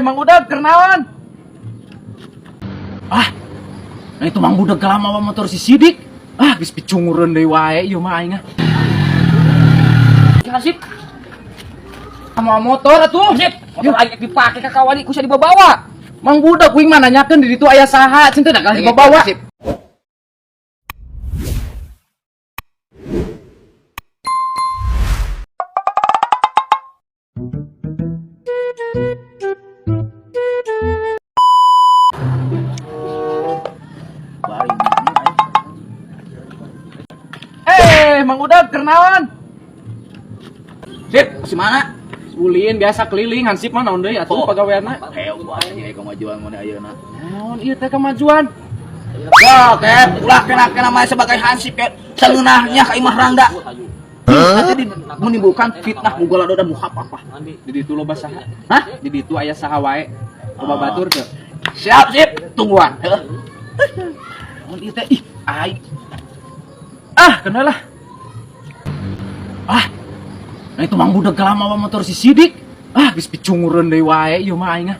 Mang Udag kernaon? Ah, nah itu Mang Udag kelama motor si Sidik. Ah, geus picungureun deui wae ieu mah aing. Sip. Sama motor atuh. Sip. Motor aing dipake ka kawan ku bisa dibawa. Mang Udag kuing mah nanyakeun di ditu aya saha, cen teh da kasih dibawa. Sip. Mang Udag kernaon? Sip, si mana? Ulin biasa keliling hansip mah naon deui atuh pagaweanna. Heuh anjing kemajuan mana ayeuna. Naon ieu teh kemajuan? Ya, teh ulah kena mah sebagai hansip ya. Seunahnya ka Imah Rangga. Nanti menimbulkan fitnah mugolado dan muhafafah. Di ditu loba saha? Hah? Di ditu aya saha wae? Loba batur teu. Siap, sip. Tungguan. Heuh. Naon ieu teh? Ih, ai. Ah, kenal lah. Ah, nah itu Mang Udag kelama motor si Sidik. Ah, geus picungureun deui wae ieu mah aing.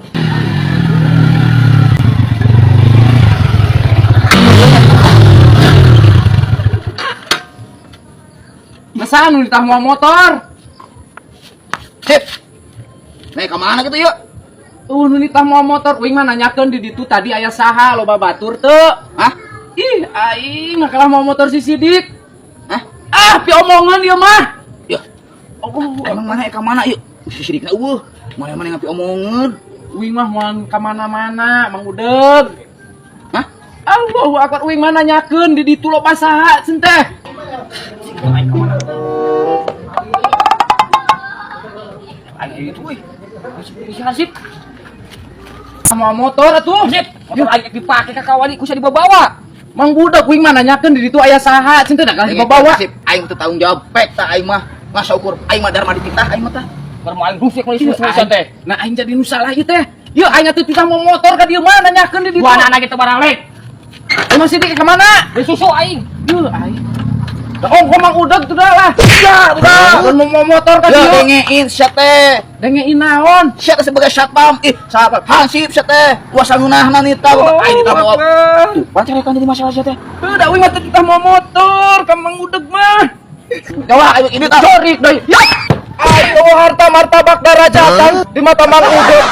Masa anu ditah motor? Sip. Naik ke mana gitu yuk? Nu ditah motor, uing mah nanyakeun di ditu tadi aya saha loba batur teu? Hah? Ih, aing kalah mau motor si Sidik. Hah? Ah, pi omongan ieu mah. Ya. Emang mana ke mana yuk? Sidikna eueuh. Mana ngapi omongan? Uing mah moal ka mana-mana, Mang Udag. Hah? Allahu akbar, uing mah nanyakeun di ditu loba saha ceun teh. Aing ke mana? Aing itu euy. Sip. Sama motor atuh. Sip. Motor aing dipake ka kawan ku bisa dibawa. Mang Udag uing mah nanyakeun di ditu aya saha ceun teh da kasih dibawa. Sip. Aing teu tanggung jawab pek tah aing mah. Ngasa ukur aing mah darma dititah aing mah tah. Keur moal rusik mah susu-susan teh. Nah aing jadi nu salah ieu teh. Yeuh aing atuh titah mau motor ka dieu mah nanyakeun di ditu. Dua anak gitu barang lek. Emang Sidik ke mana? Beli susu aing. Yeuh aing. Oh, kok Mang Udag tuh dah lah. Ya, udah. Mau motor ka Ya dieu. dengein sia teh. Dengein naon? Sia teh sebagai satpam. Sahabat hansip sia teh. Kuasa ngunahna nita. Aing ditambah. Tuh, pancarekan jadi masalah sia teh. Udah uing mah titah mau motor ka Mang Udag mah. Gawa aing ini tah. Sorry, deui. Ya. Ayo harta martabak darajatan di mata Mang Udag.